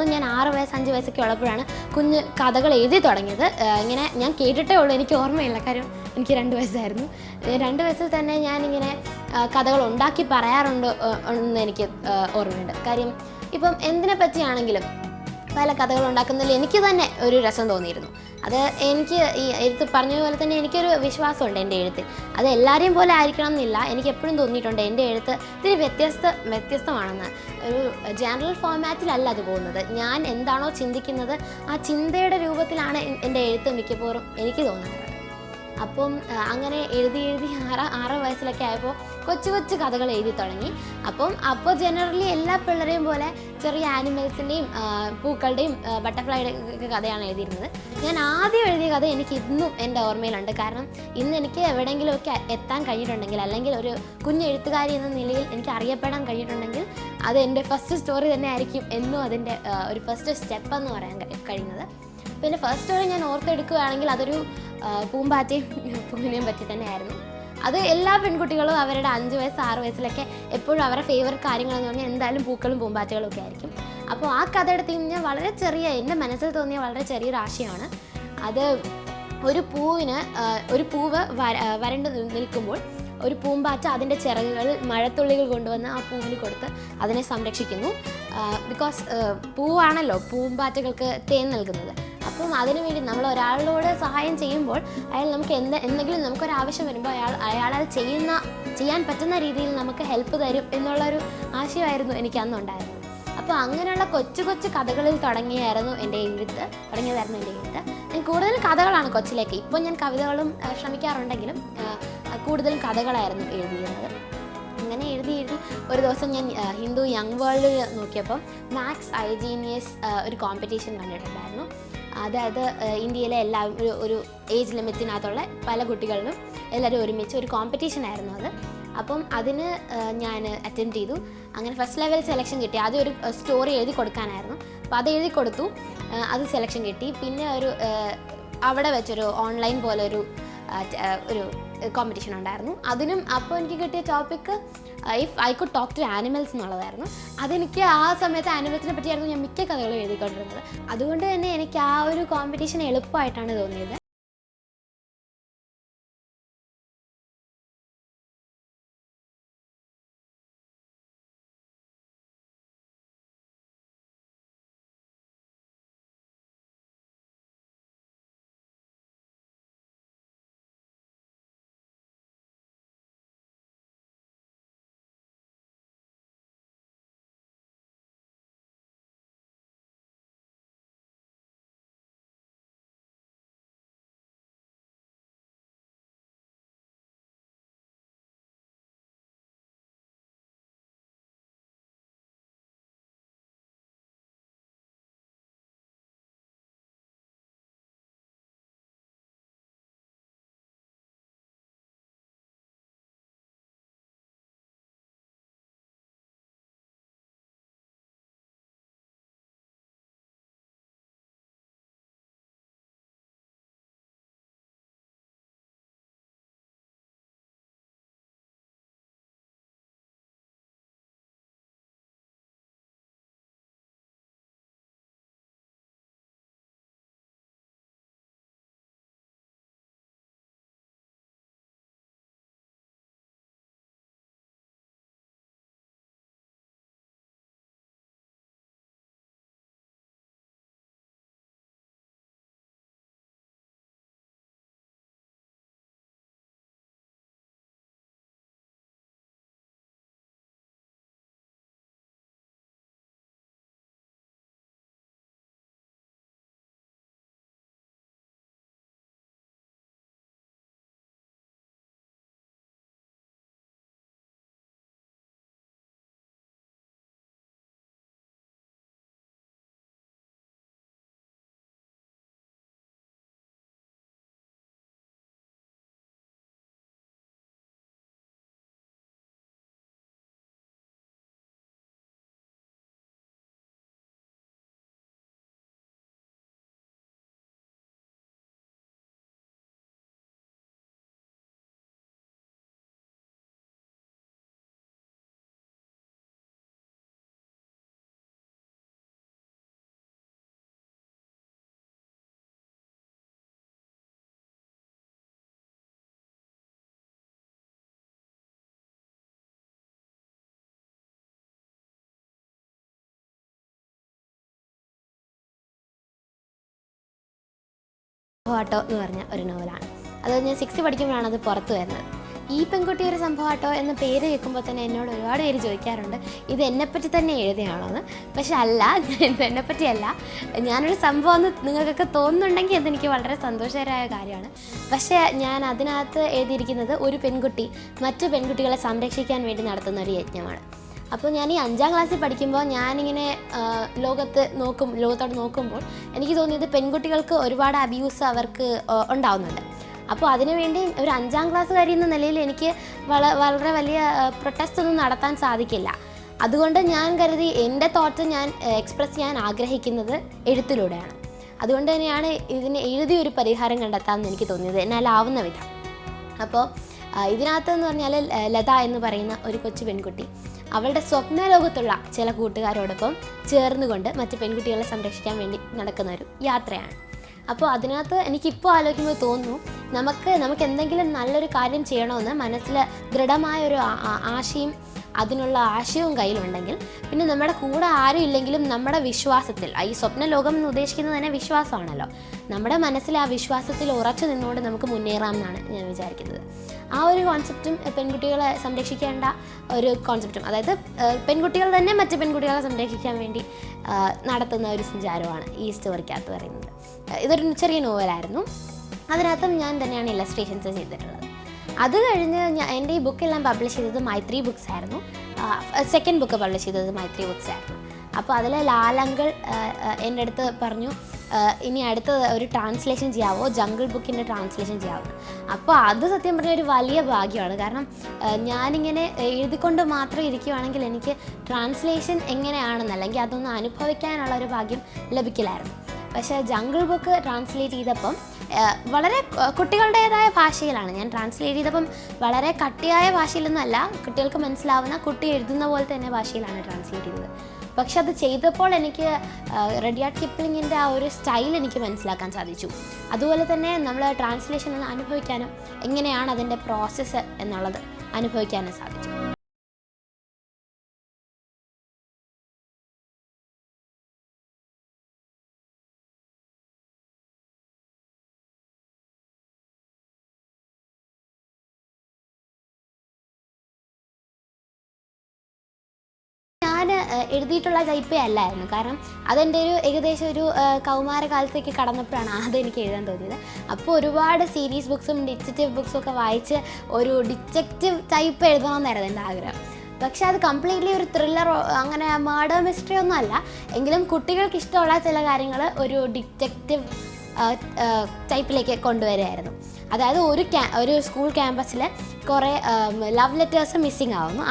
ഞാൻ 6 വയസ്സ് 5 വയസ്സൊക്കെ ഉള്ളപ്പോഴാണ് കുഞ്ഞ് കഥകൾ എഴുതി തുടങ്ങിയത്. ഇങ്ങനെ ഞാൻ കേട്ടിട്ടേ ഉള്ളൂ, എനിക്ക് ഓർമ്മയില്ല. കാര്യം എനിക്ക് 2 വയസ്സായിരുന്നു. 2 വയസ്സിൽ തന്നെ ഞാനിങ്ങനെ കഥകൾ ഉണ്ടാക്കി പറയാറുണ്ട് എന്ന് എനിക്ക് ഓർമ്മയുണ്ട്. കാര്യം ഇപ്പം എന്തിനെ പറ്റിയാണെങ്കിലും പല കഥകൾ ഉണ്ടാക്കുന്നതിൽ എനിക്ക് തന്നെ ഒരു രസം തോന്നിയിരുന്നു. അത് എനിക്ക് ഈ എഴുത്ത് പറഞ്ഞതുപോലെ തന്നെ എനിക്കൊരു വിശ്വാസമുണ്ട് എൻ്റെ എഴുത്തിൽ. അത് എല്ലാവരെയും പോലെ ആയിരിക്കണം എന്നില്ല. എനിക്ക് എപ്പോഴും തോന്നിയിട്ടുണ്ട് എൻ്റെ എഴുത്ത് ഇത്തിരി വ്യത്യസ്തമാണെന്ന്. ഒരു ജനറൽ ഫോർമാറ്റിലല്ല അത് പോകുന്നത്. ഞാൻ എന്താണോ ചിന്തിക്കുന്നത് ആ ചിന്തയുടെ രൂപത്തിലാണ് എൻ്റെ എഴുത്ത് മിക്കപ്പോഴും എനിക്ക് തോന്നുന്നത്. അപ്പം അങ്ങനെ എഴുതി 6 വയസ്സിലൊക്കെ ആയപ്പോൾ കൊച്ചു കഥകൾ എഴുതി തുടങ്ങി. അപ്പോൾ ജനറലി എല്ലാ പിള്ളേരെയും പോലെ ചെറിയ ആനിമൽസിൻ്റെയും പൂക്കളുടെയും ബട്ടർഫ്ലൈയുടെയും ഒക്കെ കഥയാണ് എഴുതിയിരുന്നത്. ഞാൻ ആദ്യം എഴുതിയ കഥ എനിക്ക് ഇന്നും എൻ്റെ ഓർമ്മയിലുണ്ട്. കാരണം ഇന്ന് എനിക്ക് എവിടെയെങ്കിലുമൊക്കെ എത്താൻ കഴിഞ്ഞിട്ടുണ്ടെങ്കിൽ, അല്ലെങ്കിൽ ഒരു കുഞ്ഞെഴുത്തുകാരി എന്ന നിലയിൽ എനിക്ക് അറിയപ്പെടാൻ കഴിഞ്ഞിട്ടുണ്ടെങ്കിൽ അത് എൻ്റെ ഫസ്റ്റ് സ്റ്റോറി തന്നെ ആയിരിക്കും എന്നും അതിൻ്റെ ഒരു ഫസ്റ്റ് സ്റ്റെപ്പ് എന്ന് പറയാൻ കഴിയുന്നത്. പിന്നെ ഫസ്റ്റ് സ്റ്റോറി ഞാൻ ഓർത്തെടുക്കുകയാണെങ്കിൽ അതൊരു പൂമ്പാറ്റയും പൂവിനെയും പറ്റി തന്നെയായിരുന്നു. അത് എല്ലാ പെൺകുട്ടികളും അവരുടെ 5 വയസ്സ് 6 വയസ്സിലൊക്കെ എപ്പോഴും അവരുടെ ഫേവററ്റ് കാര്യങ്ങളെന്ന് പറഞ്ഞാൽ എന്തായാലും പൂക്കളും പൂമ്പാറ്റകളും ഒക്കെ ആയിരിക്കും. അപ്പോൾ ആ കഥയുടെ തീം ഞാൻ വളരെ എൻ്റെ മനസ്സിൽ തോന്നിയ വളരെ ചെറിയൊരു ആശയമാണ്. അത് ഒരു പൂവ് വരണ്ട് നിൽക്കുമ്പോൾ ഒരു പൂമ്പാറ്റ അതിൻ്റെ ചിറകുകൾ മഴത്തുള്ളികൾ കൊണ്ടുവന്ന് ആ പൂവിന് കൊടുത്ത് അതിനെ സംരക്ഷിക്കുന്നു. ബിക്കോസ് പൂവാണല്ലോ പൂമ്പാറ്റകൾക്ക് തേൻ നൽകുന്നത്. അപ്പം അതിനുവേണ്ടി നമ്മൾ ഒരാളോട് സഹായം ചെയ്യുമ്പോൾ അയാൾ നമുക്ക് എന്തെങ്കിലും നമുക്കൊരാവശ്യം വരുമ്പോൾ അയാൾ ചെയ്യാൻ പറ്റുന്ന രീതിയിൽ നമുക്ക് ഹെൽപ്പ് തരും എന്നുള്ളൊരു ആശയമായിരുന്നു എനിക്ക് അന്നുണ്ടായിരുന്നത്. അപ്പോൾ അങ്ങനെയുള്ള കൊച്ചു കഥകളിൽ തുടങ്ങിയതായിരുന്നു എൻ്റെ എഴുത്ത്. ഞാൻ കൂടുതലും കഥകളാണ് കൊച്ചിലേക്ക്. ഇപ്പോൾ ഞാൻ കവിതകളും ശ്രമിക്കാറുണ്ടെങ്കിലും കൂടുതലും കഥകളായിരുന്നു എഴുതിയിരുന്നത്. അങ്ങനെ എഴുതി ഒരു ദിവസം ഞാൻ ഹിന്ദു യങ് വേൾഡ് നോക്കിയപ്പം മാത്സ് ഐജീനിയസ് ഒരു കോമ്പറ്റീഷൻ കണ്ടിട്ടുണ്ടായിരുന്നു. അതായത് ഇന്ത്യയിലെ എല്ലാവരും ഒരു ഏജ് ലിമിറ്റിനകത്തുള്ള പല കുട്ടികളിലും എല്ലാവരും ഒരുമിച്ച് ഒരു കോമ്പറ്റീഷനായിരുന്നു അത്. അപ്പം അതിന് ഞാൻ അറ്റൻഡ് ചെയ്തു. അങ്ങനെ ഫസ്റ്റ് ലെവൽ സെലക്ഷൻ കിട്ടി. ആദ്യം ഒരു സ്റ്റോറി എഴുതി കൊടുക്കാനായിരുന്നു. അപ്പോൾ അത് എഴുതി കൊടുത്തു, അത് സെലക്ഷൻ കിട്ടി. പിന്നെ അവിടെ വെച്ചൊരു ഓൺലൈൻ പോലെ ഒരു കോമ്പറ്റീഷൻ ഉണ്ടായിരുന്നു. അപ്പോൾ എനിക്ക് കിട്ടിയ topic if I could talk to animals എന്നുള്ളതായിരുന്നു. അതെനിക്ക് ആ സമയത്ത് ആനിമൽസിനെ പറ്റിയായിരുന്നു ഞാൻ മിക്ക കഥകളും എഴുതിക്കൊണ്ടിരുന്നത്. അതുകൊണ്ട് തന്നെ എനിക്ക് ആ ഒരു കോമ്പറ്റീഷൻ എളുപ്പമായിട്ടാണ് തോന്നിയത്. സംഭവാട്ടോ എന്ന് പറഞ്ഞ ഒരു നോവലാണ്. അത് ഞാൻ 6th പഠിക്കുമ്പോഴാണ് അത് പുറത്തു വരുന്നത്. ഈ പെൺകുട്ടി ഒരു സംഭവാട്ടോ എന്ന പേര് കേൾക്കുമ്പോൾ തന്നെ എന്നോട് ഒരുപാട് പേര് ചോദിക്കാറുണ്ട് ഇത് എന്നെപ്പറ്റി തന്നെ എഴുതിയാണോ എന്ന്. പക്ഷെ അല്ല, ഇത് എന്നെപ്പറ്റിയല്ല. ഞാനൊരു സംഭവം എന്ന് നിങ്ങൾക്കൊക്കെ തോന്നുന്നുണ്ടെങ്കിൽ അതെനിക്ക് വളരെ സന്തോഷകരമായ കാര്യമാണ്. പക്ഷേ ഞാൻ അതിനകത്ത് എഴുതിയിരിക്കുന്നത് ഒരു പെൺകുട്ടി മറ്റു പെൺകുട്ടികളെ സംരക്ഷിക്കാൻ വേണ്ടി നടത്തുന്ന ഒരു യജ്ഞമാണ്. അപ്പോൾ ഞാൻ ഈ 5ാം ക്ലാസ്സിൽ പഠിക്കുമ്പോൾ ഞാനിങ്ങനെ ലോകത്തോട്ട് നോക്കുമ്പോൾ എനിക്ക് തോന്നിയത് പെൺകുട്ടികൾക്ക് ഒരുപാട് അബ്യൂസ് അവർക്ക് ഉണ്ടാവുന്നുണ്ട്. അപ്പോൾ അതിനുവേണ്ടി ഒരു 5ാം ക്ലാസ്സുകാരി എന്ന നിലയിൽ എനിക്ക് വളരെ വലിയ പ്രൊട്ടസ്റ്റ് ഒന്നും നടത്താൻ സാധിക്കില്ല. അതുകൊണ്ട് ഞാൻ കരുതി എൻ്റെ തോട്ട്സ് ഞാൻ എക്സ്പ്രസ് ചെയ്യാൻ ആഗ്രഹിക്കുന്നത് എഴുത്തിലൂടെയാണ്. അതുകൊണ്ട് തന്നെയാണ് ഇതിന് എഴുതിയൊരു പരിഹാരം കണ്ടെത്താമെന്ന് എനിക്ക് തോന്നിയത് എന്നാലാവുന്ന വിധം. അപ്പോൾ ഇതിനകത്തെന്ന് പറഞ്ഞാൽ ലത എന്ന് പറയുന്ന ഒരു കൊച്ചു പെൺകുട്ടി അവളുടെ സ്വപ്ന ലോകത്തുള്ള ചില കൂട്ടുകാരോടൊപ്പം ചേർന്നുകൊണ്ട് മറ്റ് പെൺകുട്ടികളെ സംരക്ഷിക്കാൻ വേണ്ടി നടക്കുന്ന ഒരു യാത്രയാണ്. അപ്പോൾ അതിനകത്ത് എനിക്കിപ്പോൾ ആലോചിക്കുമ്പോൾ തോന്നുന്നു നമുക്ക് എന്തെങ്കിലും നല്ലൊരു കാര്യം ചെയ്യണമെന്ന് മനസ്സിൽ ദൃഢമായൊരു അതിനുള്ള ആശയവും കയ്യിലുണ്ടെങ്കിൽ പിന്നെ നമ്മുടെ കൂടെ ആരും ഇല്ലെങ്കിലും നമ്മുടെ വിശ്വാസത്തിൽ, ഈ സ്വപ്ന ലോകം എന്ന് ഉദ്ദേശിക്കുന്നത് തന്നെ വിശ്വാസമാണല്ലോ, നമ്മുടെ മനസ്സിൽ ആ വിശ്വാസത്തിൽ ഉറച്ചു നിന്നുകൊണ്ട് നമുക്ക് മുന്നേറാം എന്നാണ് ഞാൻ വിചാരിക്കുന്നത്. ആ ഒരു കോൺസെപ്റ്റും പെൺകുട്ടികളെ സംരക്ഷിക്കേണ്ട ഒരു കോൺസെപ്റ്റും, അതായത് പെൺകുട്ടികൾ തന്നെ മറ്റ് പെൺകുട്ടികളെ സംരക്ഷിക്കാൻ വേണ്ടി നടത്തുന്ന ഒരു സഞ്ചാരമാണ് ഈ സ്റ്റോറിക്കകത്ത് പറയുന്നത്. ഇതൊരു ചെറിയ നോവലായിരുന്നു. അതിനകത്തും ഞാൻ തന്നെയാണ് ഇല്ലസ്ട്രേഷൻസ് ചെയ്തിട്ടുള്ളത്. അത് കഴിഞ്ഞ് എൻ്റെ ഈ ബുക്കെല്ലാം പബ്ലിഷ് ചെയ്തത് മൈത്രി ബുക്സ് ആയിരുന്നു. സെക്കൻഡ് ബുക്ക് പബ്ലിഷ് ചെയ്തത് മൈത്രി ബുക്സ് ആയിരുന്നു. അപ്പോൾ അതിൽ ലാലങ്കിൾ എൻ്റെ അടുത്ത് പറഞ്ഞു ഇനി അടുത്ത ഒരു ട്രാൻസ്ലേഷൻ ചെയ്യാവോ, ജംഗിൾ ബുക്കിൻ്റെ ട്രാൻസ്ലേഷൻ ചെയ്യാവോ. അപ്പോൾ അത് സത്യം പറഞ്ഞാൽ ഒരു വലിയ ഭാഗ്യമാണ്. കാരണം ഞാനിങ്ങനെ എഴുതിക്കൊണ്ട് മാത്രം ഇരിക്കുകയാണെങ്കിൽ എനിക്ക് ട്രാൻസ്ലേഷൻ എങ്ങനെയാണെന്ന് അല്ലെങ്കിൽ അതൊന്ന് അനുഭവിക്കാനുള്ള ഒരു ഭാഗ്യം ലഭിക്കില്ലായിരുന്നു. പക്ഷേ ജംഗിൾ ബുക്ക് ട്രാൻസ്ലേറ്റ് ചെയ്തപ്പം വളരെ കുട്ടികളുടേതായ ഭാഷയിലാണ് ഞാൻ ട്രാൻസ്ലേറ്റ് ചെയ്തപ്പം, വളരെ കട്ടിയായ ഭാഷയിലൊന്നുമല്ല, കുട്ടികൾക്ക് മനസ്സിലാവുന്ന കുട്ടി എഴുതുന്ന പോലെ തന്നെ ഭാഷയിലാണ് ട്രാൻസ്ലേറ്റ് ചെയ്തത്. പക്ഷെ അത് ചെയ്തപ്പോൾ എനിക്ക് റഡിയാർഡ് കിപ്ലിങ്ങിൻ്റെ ആ ഒരു സ്റ്റൈൽ എനിക്ക് മനസ്സിലാക്കാൻ സാധിച്ചു. അതുപോലെ തന്നെ നമ്മൾ ട്രാൻസ്ലേഷൻ ഒന്ന് അനുഭവിക്കാനും എങ്ങനെയാണ് അതിൻ്റെ പ്രോസസ്സ് എന്നുള്ളത് അനുഭവിക്കാനും സാധിച്ചു. ഞാൻ എഴുതിയിട്ടുള്ള ടൈപ്പേ അല്ലായിരുന്നു. കാരണം അതെൻ്റെ ഏകദേശം ഒരു കൗമാരകാലത്തേക്ക് കടന്നപ്പോഴാണ് അതെനിക്ക് എഴുതാൻ തോന്നിയത്. അപ്പോൾ ഒരുപാട് സീരീസ് ബുക്സും ഡിറ്റക്റ്റീവ് ബുക്സും ഒക്കെ വായിച്ച് ഒരു ഡിറ്റക്റ്റീവ് ടൈപ്പ് എഴുതണമെന്നായിരുന്നു എൻ്റെ ആഗ്രഹം. പക്ഷെ അത് കംപ്ലീറ്റ്ലി ഒരു ത്രില്ലറോ അങ്ങനെ മർഡർ മിസ്റ്ററി ഒന്നും അല്ല. എങ്കിലും കുട്ടികൾക്ക് ഇഷ്ടമുള്ള ചില കാര്യങ്ങൾ ഒരു ഡിറ്റക്റ്റീവ് ടൈപ്പിലേക്ക് കൊണ്ടുവരികയായിരുന്നു. അതായത് ഒരു സ്കൂൾ ക്യാമ്പസിൽ കുറേ ലവ് ലെറ്റേഴ്സ് മിസ്സിങ് ആവുന്നു.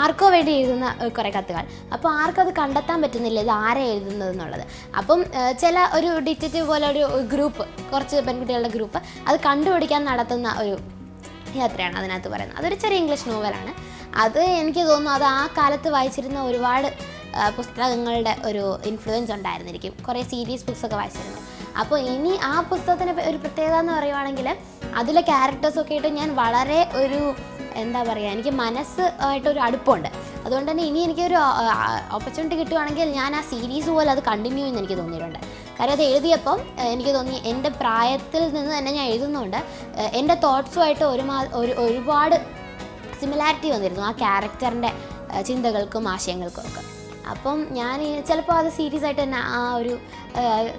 ആർക്കോ വേണ്ടി എഴുതുന്ന കുറേ കത്തുകൾ. അപ്പോൾ ആർക്കത് കണ്ടെത്താൻ പറ്റുന്നില്ല ഇത് ആരെ എഴുതുന്നതെന്നുള്ളത്. അപ്പം ഒരു ഡിറ്റക്റ്റീവ് പോലെ ഒരു ഗ്രൂപ്പ്, കുറച്ച് പെൺകുട്ടികളുടെ ഗ്രൂപ്പ് അത് കണ്ടുപിടിക്കാൻ നടത്തുന്ന ഒരു യാത്രയാണ് അതിനകത്ത് പറയുന്നത്. അതൊരു ചെറിയ ഇംഗ്ലീഷ് നോവലാണ്. അത് എനിക്ക് തോന്നുന്നു അത് ആ കാലത്ത് വായിച്ചിരുന്ന ഒരുപാട് പുസ്തകങ്ങളുടെ ഒരു ഇൻഫ്ലുവൻസ് ഉണ്ടായിരുന്നിരിക്കും. കുറേ സീരീസ് ബുക്സൊക്കെ വായിച്ചിരുന്നു. അപ്പോൾ ഇനി ആ പുസ്തകത്തിന് ഒരു പ്രത്യേകത എന്ന് പറയുവാണെങ്കിൽ അതിലെ ക്യാരക്ടേഴ്സൊക്കെ ആയിട്ട് ഞാൻ വളരെ എന്താ പറയുക, എനിക്ക് ആയിട്ടൊരു അടുപ്പമുണ്ട്. അതുകൊണ്ട് തന്നെ ഇനി എനിക്കൊരു ഓപ്പർച്യൂണിറ്റി കിട്ടുവാണെങ്കിൽ ഞാൻ ആ സീരീസ് പോലെ അത് കണ്ടിന്യൂ ചെയ്യുമെന്ന് എനിക്ക് തോന്നിയിട്ടുണ്ട്. കാര്യം അത് എഴുതിയപ്പം എനിക്ക് തോന്നി എൻ്റെ പ്രായത്തിൽ നിന്ന് തന്നെ ഞാൻ എഴുതുന്നുണ്ട് എൻ്റെ തോട്ട്സുമായിട്ട് ഒരുപാട് സിമിലാരിറ്റി വന്നിരുന്നു ആ ക്യാരക്ടറിൻ്റെ ചിന്തകൾക്കും ആശയങ്ങൾക്കും ഒക്കെ. അപ്പം ഞാൻ ചിലപ്പോൾ അത് സീരിയസ് ആയിട്ട് തന്നെ ആ ഒരു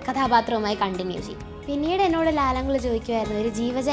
കഥാപാത്രവുമായി കണ്ടിന്യൂ ചെയ്യും. പിന്നീട് എന്നോട് ലാലങ്ങൾ ചോദിക്കുമായിരുന്നു ഒരു ജീവജ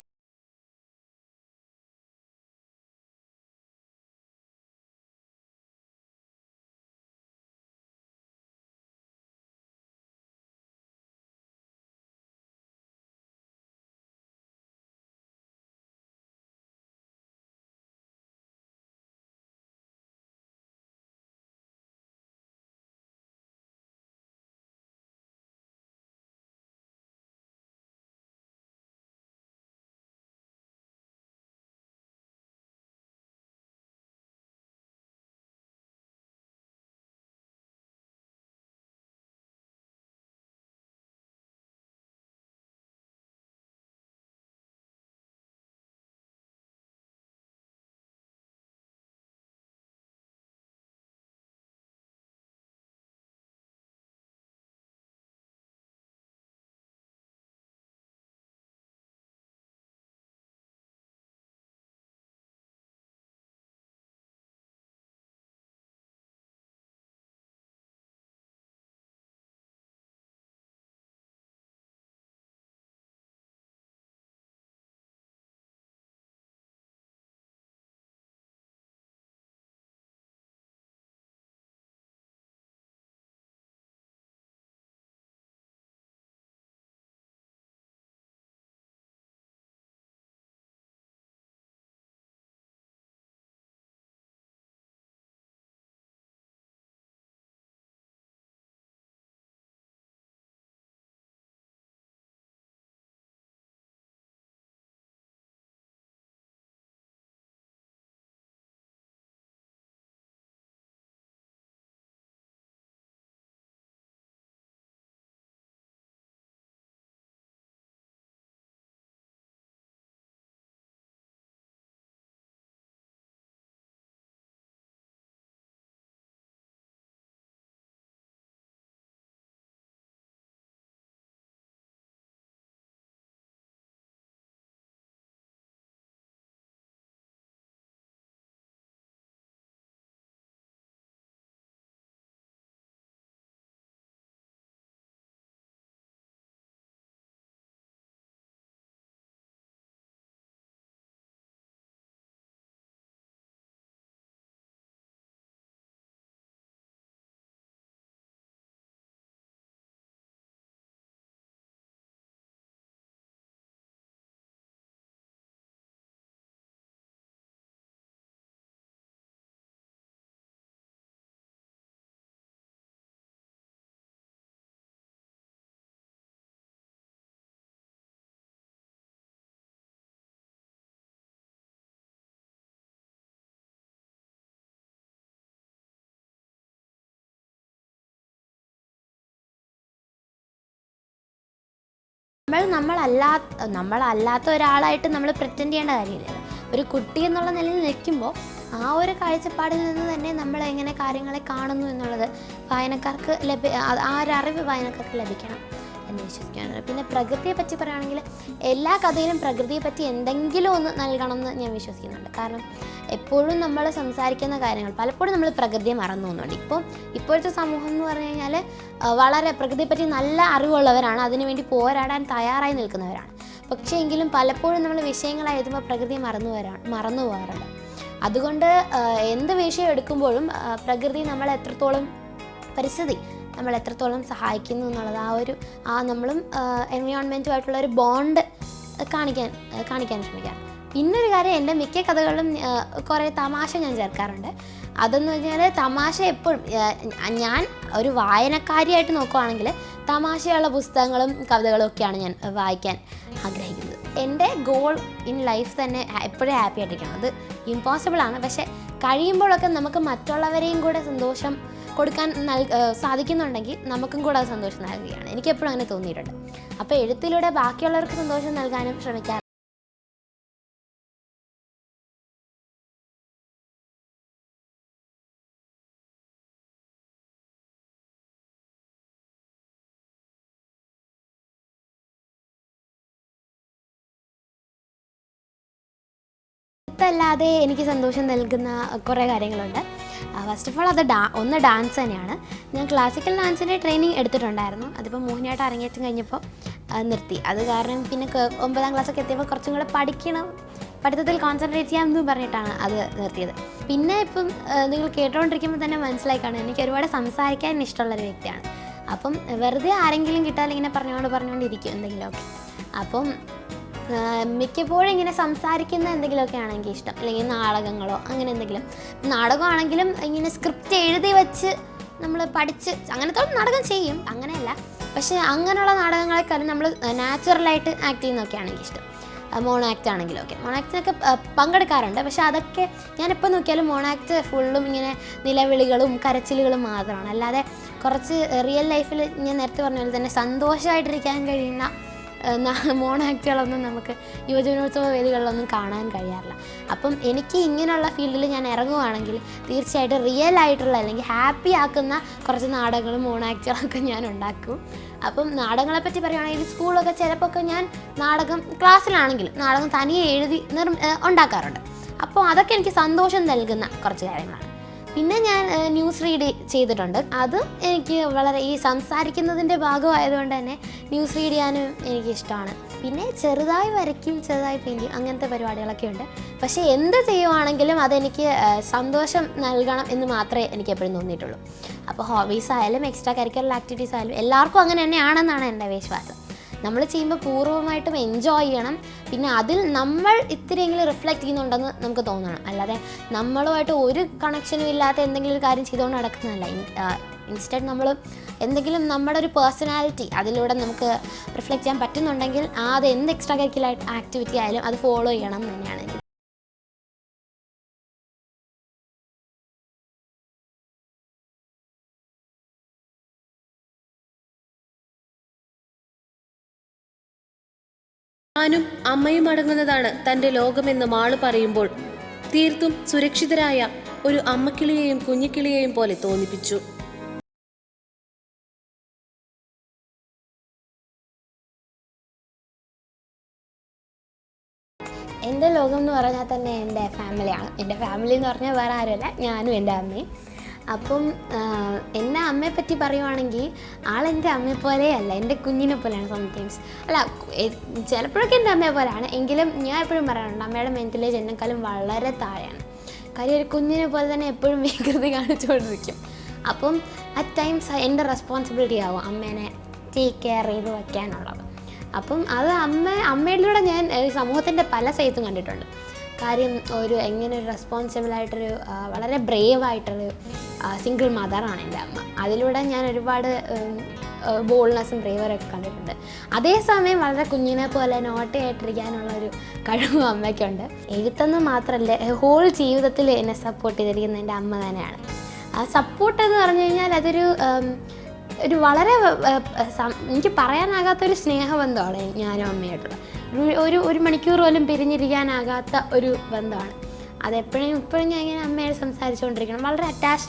നമ്മളല്ലാത്ത ഒരാളായിട്ട് നമ്മൾ പ്രിറ്റൻഡ് ചെയ്യേണ്ട കാര്യമില്ല. ഒരു കുട്ടി എന്നുള്ള നിലയിൽ നിൽക്കുമ്പോൾ ആ ഒരു കാഴ്ചപ്പാടിൽ നിന്ന് തന്നെ നമ്മൾ എങ്ങനെ കാര്യങ്ങളെ കാണുന്നു എന്നുള്ളത് വായനക്കാർക്ക് ആ ഒരു അറിവ് വായനക്കാർക്ക് ലഭിക്കണം എന്ന് വിശ്വസിക്കുകയാണ്. പിന്നെ പ്രകൃതിയെ പറ്റി പറയുകയാണെങ്കിൽ എല്ലാ കഥയിലും പ്രകൃതിയെ പറ്റി എന്തെങ്കിലും ഒന്ന് നൽകണം എന്ന് ഞാൻ വിശ്വസിക്കുന്നുണ്ട്. കാരണം എപ്പോഴും നമ്മൾ സംസാരിക്കുന്ന കാര്യങ്ങൾ പലപ്പോഴും നമ്മൾ പ്രകൃതിയെ മറന്നു പോകുന്നുണ്ട്. ഇപ്പോഴത്തെ സമൂഹം എന്ന് പറഞ്ഞു കഴിഞ്ഞാൽ വളരെ പ്രകൃതിയെപ്പറ്റി നല്ല അറിവുള്ളവരാണ്, അതിനുവേണ്ടി പോരാടാൻ തയ്യാറായി നിൽക്കുന്നവരാണ്. പക്ഷേ എങ്കിലും പലപ്പോഴും നമ്മൾ വിഷയങ്ങളായി എഴുതുമ്പോൾ പ്രകൃതിയെ മറന്നു പോകാറുണ്ട്. അതുകൊണ്ട് എന്ത് വിഷയം എടുക്കുമ്പോഴും പ്രകൃതി പരിസ്ഥിതി നമ്മൾ എത്രത്തോളം സഹായിക്കുന്നു എന്നുള്ളത് നമ്മളും എൻവയോൺമെൻറ്റുമായിട്ടുള്ള ഒരു ബോണ്ട് കാണിക്കാൻ ശ്രമിക്കാം. പിന്നൊരു കാര്യം, എൻ്റെ മിക്ക കഥകളിലും കുറേ തമാശ ഞാൻ ചേർക്കാറുണ്ട്. അതെന്ന് പറഞ്ഞാൽ തമാശ എപ്പോഴും ഞാൻ ഒരു വായനക്കാരിയായിട്ട് നോക്കുകയാണെങ്കിൽ തമാശയുള്ള പുസ്തകങ്ങളും കവിതകളും ഒക്കെയാണ് ഞാൻ വായിക്കാൻ ആഗ്രഹിക്കുന്നത്. എൻ്റെ ഗോൾ ഇൻ ലൈഫ് തന്നെ എപ്പോഴും ഹാപ്പി ആയിട്ടിരിക്കണം. അത് ഇമ്പോസിബിളാണ്, പക്ഷേ കഴിയുമ്പോഴൊക്കെ നമുക്ക് മറ്റുള്ളവരെയും കൂടെ സന്തോഷം കൊടുക്കാൻ സാധിക്കുന്നുണ്ടെങ്കിൽ നമുക്കും കൂടെ അത് സന്തോഷം നൽകുകയാണ്. എനിക്കെപ്പോഴും അങ്ങനെ തോന്നിയിട്ടുണ്ട്. അപ്പോൾ എഴുത്തിലൂടെ ബാക്കിയുള്ളവർക്ക് സന്തോഷം നൽകാനും ശ്രമിക്കാം. അല്ലാതെ എനിക്ക് സന്തോഷം നൽകുന്ന കുറേ കാര്യങ്ങളുണ്ട്. ഫസ്റ്റ് ഓഫ് ഓൾ അത് ഡാൻസ് തന്നെയാണ്. ഞാൻ ക്ലാസിക്കൽ ഡാൻസിൻ്റെ ട്രെയിനിങ് എടുത്തിട്ടുണ്ടായിരുന്നു. അതിപ്പോൾ മോഹിനിയാട്ടം അരങ്ങേറ്റം കഴിഞ്ഞപ്പോൾ നിർത്തി. അത് കാരണം പിന്നെ 9ാം ക്ലാസ്സൊക്കെ എത്തിയപ്പോൾ കുറച്ചും കൂടെ പഠിത്തത്തിൽ കോൺസെൻട്രേറ്റ് ചെയ്യാമെന്ന് പറഞ്ഞിട്ടാണ് അത് നിർത്തിയത്. പിന്നെ ഇപ്പം നിങ്ങൾ കേട്ടുകൊണ്ടിരിക്കുമ്പോൾ തന്നെ മനസ്സിലായി കാണും, എനിക്ക് ഒരുപാട് സംസാരിക്കാൻ ഇഷ്ടമുള്ളൊരു വ്യക്തിയാണ്. അപ്പം വെറുതെ ആരെങ്കിലും കിട്ടാൽ ഇങ്ങനെ പറഞ്ഞുകൊണ്ടിരിക്കും എന്തെങ്കിലുമൊക്കെ. അപ്പം മിക്കപ്പോഴും ഇങ്ങനെ സംസാരിക്കുന്ന എന്തെങ്കിലുമൊക്കെ ആണെങ്കിൽ ഇഷ്ടം, അല്ലെങ്കിൽ നാടകങ്ങളോ അങ്ങനെ എന്തെങ്കിലും. നാടകമാണെങ്കിലും ഇങ്ങനെ സ്ക്രിപ്റ്റ് എഴുതി വെച്ച് നമ്മൾ പഠിച്ച് അങ്ങനത്തെ നാടകം ചെയ്യും, അങ്ങനെയല്ല. പക്ഷേ അങ്ങനെയുള്ള നാടകങ്ങളെക്കാളും നമ്മൾ നാച്ചുറലായിട്ട് ആക്ട് ചെയ്യുന്നതൊക്കെയാണ് എനിക്കിഷ്ടം. മോണോ ആക്ട് ആണെങ്കിലും ഓക്കെ, മോണോ ആക്ടിനൊക്കെ പങ്കെടുക്കാറുണ്ട്. പക്ഷേ അതൊക്കെ ഞാനെപ്പോൾ നോക്കിയാലും മോണോ ആക്ട് ഫുള്ളും ഇങ്ങനെ നിലവിളികളും കരച്ചിലുകളും മാത്രമാണ്. അല്ലാതെ കുറച്ച് റിയൽ ലൈഫിൽ ഞാൻ നേരത്തെ പറഞ്ഞ പോലെ തന്നെ സന്തോഷമായിട്ടിരിക്കാൻ കഴിയുന്ന മോണോ ആക്ടുകളൊന്നും നമുക്ക് യുവജനോത്സവ വേദികളിലൊന്നും കാണാൻ കഴിയാറില്ല. അപ്പം എനിക്ക് ഇങ്ങനെയുള്ള ഫീൽഡിൽ ഞാൻ ഇറങ്ങുവാണെങ്കിൽ തീർച്ചയായിട്ടും റിയൽ ആയിട്ടുള്ള അല്ലെങ്കിൽ ഹാപ്പി ആക്കുന്ന കുറച്ച് നാടകങ്ങളും മോണോ ആക്ടുകളൊക്കെ ഞാൻ ഉണ്ടാക്കും. അപ്പം നാടകങ്ങളെപ്പറ്റി പറയുകയാണെങ്കിൽ സ്കൂളൊക്കെ ചിലപ്പോൾ ഞാൻ ക്ലാസ്സിലാണെങ്കിലും നാടകം തനിയെ എഴുതി ഉണ്ടാക്കാറുണ്ട്. അപ്പോൾ അതൊക്കെ എനിക്ക് സന്തോഷം നൽകുന്ന കുറച്ച് കാര്യങ്ങളാണ്. പിന്നെ ഞാൻ ന്യൂസ് റീഡ് ചെയ്തിട്ടുണ്ട്. അതും എനിക്ക് വളരെ ഈ സംസാരിക്കുന്നതിൻ്റെ ഭാഗമായതുകൊണ്ട് തന്നെ ന്യൂസ് റീഡ് ചെയ്യാനും എനിക്കിഷ്ടമാണ്. പിന്നെ ചെറുതായി വരയ്ക്കും, ചെറുതായി പെയിൻറ്റ് ചെയ്യും, അങ്ങനത്തെ പരിപാടികളൊക്കെ ഉണ്ട്. പക്ഷേ എന്ത് ചെയ്യുവാണെങ്കിലും അതെനിക്ക് സന്തോഷം നൽകണം എന്ന് മാത്രമേ എനിക്ക് എപ്പോഴും തോന്നിയിട്ടുള്ളൂ. അപ്പോൾ ഹോബീസ് ആയാലും എക്സ്ട്രാ കരിക്കുലർ ആക്ടിവിറ്റീസ് ആയാലും എല്ലാവർക്കും അങ്ങനെ തന്നെയാണെന്നാണ് എൻ്റെ വിശ്വാസം. നമ്മൾ ചെയ്യുമ്പോൾ പൂർണ്ണമായിട്ടും എൻജോയ് ചെയ്യണം. പിന്നെ അതിൽ നമ്മൾ ഇത്തിരിയെങ്കിലും റിഫ്ലക്റ്റ് ചെയ്യുന്നുണ്ടെന്ന് നമുക്ക് തോന്നണം. അല്ലാതെ നമ്മളുമായിട്ട് ഒരു കണക്ഷനും ഇല്ലാത്ത എന്തെങ്കിലും ഒരു കാര്യം ചെയ്തുകൊണ്ട് നടക്കുന്നതല്ല. ഇൻസ്റ്റഡ് നമ്മൾ എന്തെങ്കിലും നമ്മുടെ ഒരു പേഴ്സണാലിറ്റി അതിലൂടെ നമുക്ക് റിഫ്ലക്റ്റ് ചെയ്യാൻ പറ്റുന്നുണ്ടെങ്കിൽ അത് എന്ത് എക്സ്ട്രാ കരിക്കുലർ ആക്ടിവിറ്റി ആയാലും അത് ഫോളോ ചെയ്യണം എന്ന് തന്നെയാണ് എനിക്ക്. ഞാനും അമ്മയും അടങ്ങുന്നതാണ് തന്റെ ലോകമെന്ന് മാള് പറയുമ്പോൾ തീർത്തും സുരക്ഷിതരായ ഒരു അമ്മക്കിളിയെയും കുഞ്ഞിക്കിളിയെയും പോലെ തോന്നിപ്പിച്ചു. എൻ്റെ ലോകം എന്ന് പറഞ്ഞാൽ തന്നെ എൻ്റെ ഫാമിലിയാണ്. എൻ്റെ ഫാമിലി എന്ന് പറഞ്ഞാൽ വേറെ ആരുമല്ല, ഞാനും എൻ്റെ അമ്മയും. അപ്പം എൻ്റെ അമ്മയെ പറ്റി പറയുവാണെങ്കിൽ ആളെൻ്റെ അമ്മയെ പോലെയല്ല, എൻ്റെ കുഞ്ഞിനെ പോലെയാണ് സംടൈംസ്. അല്ല, ചിലപ്പോഴൊക്കെ എൻ്റെ അമ്മയെ പോലെയാണ്. എങ്കിലും ഞാൻ എപ്പോഴും പറയാറുണ്ട് അമ്മയുടെ മെൻ്റലേജ് എന്നെക്കാളും വളരെ താഴെയാണ്. കാര്യം ഒരു കുഞ്ഞിനെ പോലെ തന്നെ എപ്പോഴും വികൃതി കാണിച്ചുകൊണ്ടിരിക്കും. അപ്പം അറ്റ് ടൈംസ് എൻ്റെ റെസ്പോൺസിബിലിറ്റി ആവും അമ്മേനെ ടേക്ക് കെയർ ചെയ്ത് വയ്ക്കാനുള്ളത്. അപ്പം അത് അമ്മയിലൂടെ ഞാൻ സമൂഹത്തിൻ്റെ പല സൈസും കണ്ടിട്ടുണ്ട്. കാര്യം എങ്ങനെ ഒരു റെസ്പോൺസിബിളായിട്ടൊരു വളരെ ബ്രേവായിട്ടൊരു സിംഗിൾ മദറാണ് എൻ്റെ അമ്മ. അതിലൂടെ ഞാൻ ഒരുപാട് ബോൾഡ്നെസ്സും ബ്രേവറൊക്കെ കണ്ടിട്ടുണ്ട്. അതേസമയം വളരെ കുഞ്ഞിനെ പോലെ നോട്ടയായിട്ടിരിക്കാനുള്ളൊരു കഴിവും അമ്മയ്ക്കുണ്ട്. എഴുത്തെന്ന് മാത്രമല്ല, ഹോൾ ജീവിതത്തിൽ എന്നെ സപ്പോർട്ട് ചെയ്തിരിക്കുന്നത് എൻ്റെ അമ്മ തന്നെയാണ്. ആ സപ്പോർട്ട് എന്ന് പറഞ്ഞു കഴിഞ്ഞാൽ അതൊരു ഒരു വളരെ എനിക്ക് പറയാനാകാത്തൊരു സ്നേഹബന്ധമാണ് ഞാനും അമ്മയായിട്ടുള്ള. ഒരു മണിക്കൂർ പോലും പിരിഞ്ഞിരിക്കാനാകാത്ത ഒരു ബന്ധമാണ്. അതെപ്പോഴും ഇപ്പോഴും ഞാൻ ഇങ്ങനെ അമ്മയോട് സംസാരിച്ചുകൊണ്ടിരിക്കണം. വളരെ അറ്റാച്ച്ഡ്.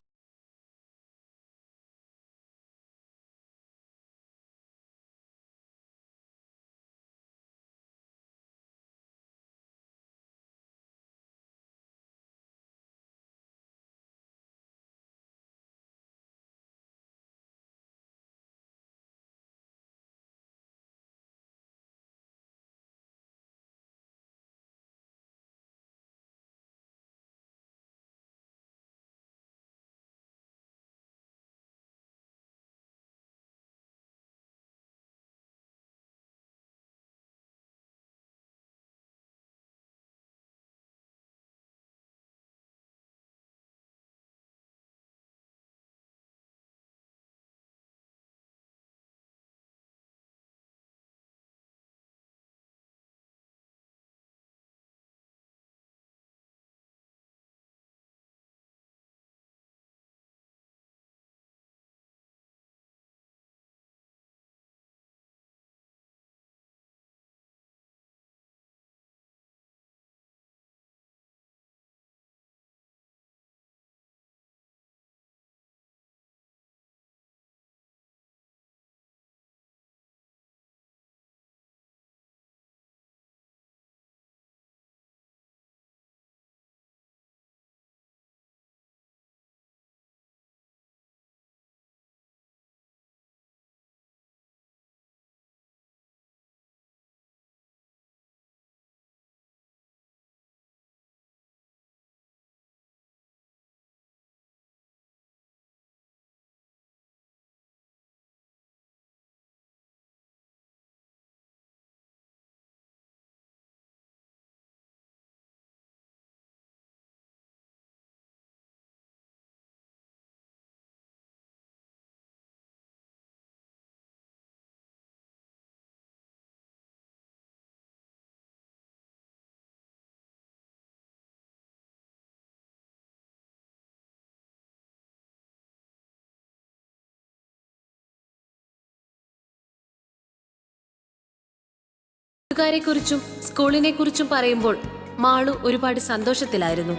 കുറിച്ചും സ്കൂളിനെ കുറിച്ചും പറയുമ്പോൾ മാളു ഒരുപാട് സന്തോഷത്തിലായിരുന്നു.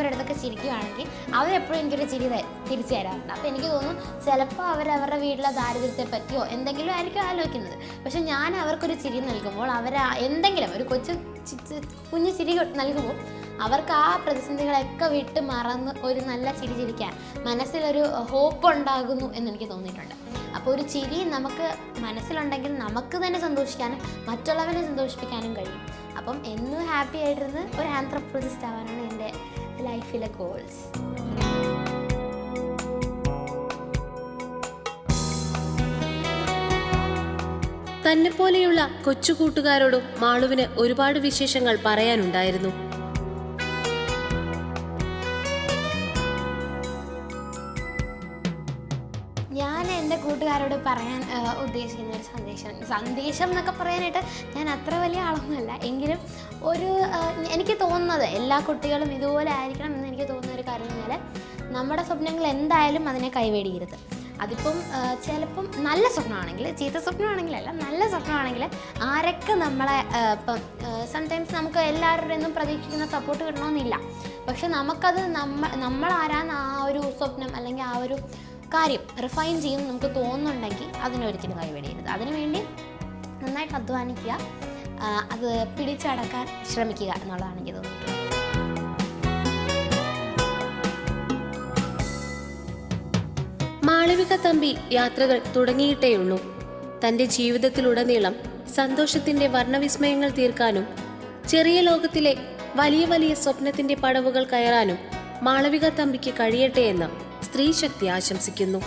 അവരുടെ അടുത്തൊക്കെ ചിരിക്കുകയാണെങ്കിൽ അവരെപ്പോഴും എനിക്കൊരു ചിരി തിരിച്ചു തരാറുണ്ട്. അപ്പോൾ എനിക്ക് തോന്നും ചിലപ്പോൾ അവരവരുടെ വീട്ടിലെ ദാരിദ്ര്യത്തെ പറ്റിയോ എന്തെങ്കിലും ആയിരിക്കും ആലോചിക്കുന്നത്. പക്ഷെ ഞാൻ അവർക്കൊരു ചിരി നൽകുമ്പോൾ എന്തെങ്കിലും ഒരു കുഞ്ഞു ചിരി നൽകുമ്പോൾ അവർക്ക് ആ പ്രതിസന്ധികളൊക്കെ വിട്ട് മറന്ന് ഒരു നല്ല ചിരി ചിരിക്കാൻ മനസ്സിലൊരു ഹോപ്പ് ഉണ്ടാകുന്നു എന്നെനിക്ക് തോന്നിയിട്ടുണ്ട്. അപ്പോൾ ഒരു ചിരി നമുക്ക് മനസ്സിലുണ്ടെങ്കിൽ നമുക്ക് തന്നെ സന്തോഷിക്കാനും മറ്റുള്ളവരെ സന്തോഷിപ്പിക്കാനും കഴിയും. അപ്പം എന്നും ഹാപ്പി ആയിട്ടിരുന്ന് ഒരു ആന്ത്രോപോളജിസ്റ്റ് ആവാനാണ് എൻ്റെ ലൈഫിലെ ഗോൾസ്. തന്നെ പോലെയുള്ള കൊച്ചു കൂട്ടുകാരോടും മാളുവിന് ഒരുപാട് വിശേഷങ്ങൾ പറയാനുണ്ടായിരുന്നു. ഞാൻ എൻ്റെ കൂട്ടുകാരോട് പറയാൻ ഉദ്ദേശിക്കുന്ന ഒരു സന്ദേശം എന്നൊക്കെ പറയാനായിട്ട് ഞാൻ അത്ര വലിയ ആളൊന്നുമല്ല. എങ്കിലും എനിക്ക് തോന്നുന്നത് എല്ലാ കുട്ടികളും ഇതുപോലെ ആയിരിക്കണം എന്ന് എനിക്ക് തോന്നുന്ന ഒരു കാര്യം എന്ന് പറഞ്ഞാൽ നമ്മുടെ സ്വപ്നങ്ങൾ എന്തായാലും അതിനെ കൈവേടിയരുത്. അതിപ്പം ചിലപ്പം നല്ല സ്വപ്നമാണെങ്കിൽ, ചീത്ത സ്വപ്നമാണെങ്കിലല്ല, നല്ല സ്വപ്നമാണെങ്കിൽ ആരൊക്കെ നമ്മളെ ഇപ്പം സംടൈംസ് നമുക്ക് എല്ലാവരുടെ ഒന്നും പ്രതീക്ഷിക്കുന്ന സപ്പോർട്ട് കിട്ടണമെന്നില്ല. പക്ഷെ നമുക്കത് നമ്മളാരാന്ന് ആ ഒരു സ്വപ്നം അല്ലെങ്കിൽ ആ ഒരു കാര്യം റിഫൈൻ ചെയ്യുമെന്ന് നമുക്ക് തോന്നുന്നുണ്ടെങ്കിൽ അതിനൊരിക്കലും കൈവെടിയരുത്. അതിനുവേണ്ടി നന്നായിട്ട് അധ്വാനിക്കുക, അത് പിടിച്ചടക്കാൻ ശ്രമിക്കുക എന്നുള്ളതാണ് എനിക്ക് തോന്നിയിട്ടുള്ളത്. മാളവിക തമ്പി യാത്രകൾ തുടങ്ങിയിട്ടേയുള്ളൂ. തന്റെ ജീവിതത്തിലുടനീളം സന്തോഷത്തിന്റെ വർണ്ണവിസ്മയങ്ങൾ തീർക്കാനും ചെറിയ ലോകത്തിലെ വലിയ വലിയ സ്വപ്നത്തിന്റെ പടവുകൾ കയറാനും മാളവിക തമ്പിക്ക് കഴിയട്ടെ എന്ന് സ്ത്രീശക്തി ആശംസിക്കുന്നു.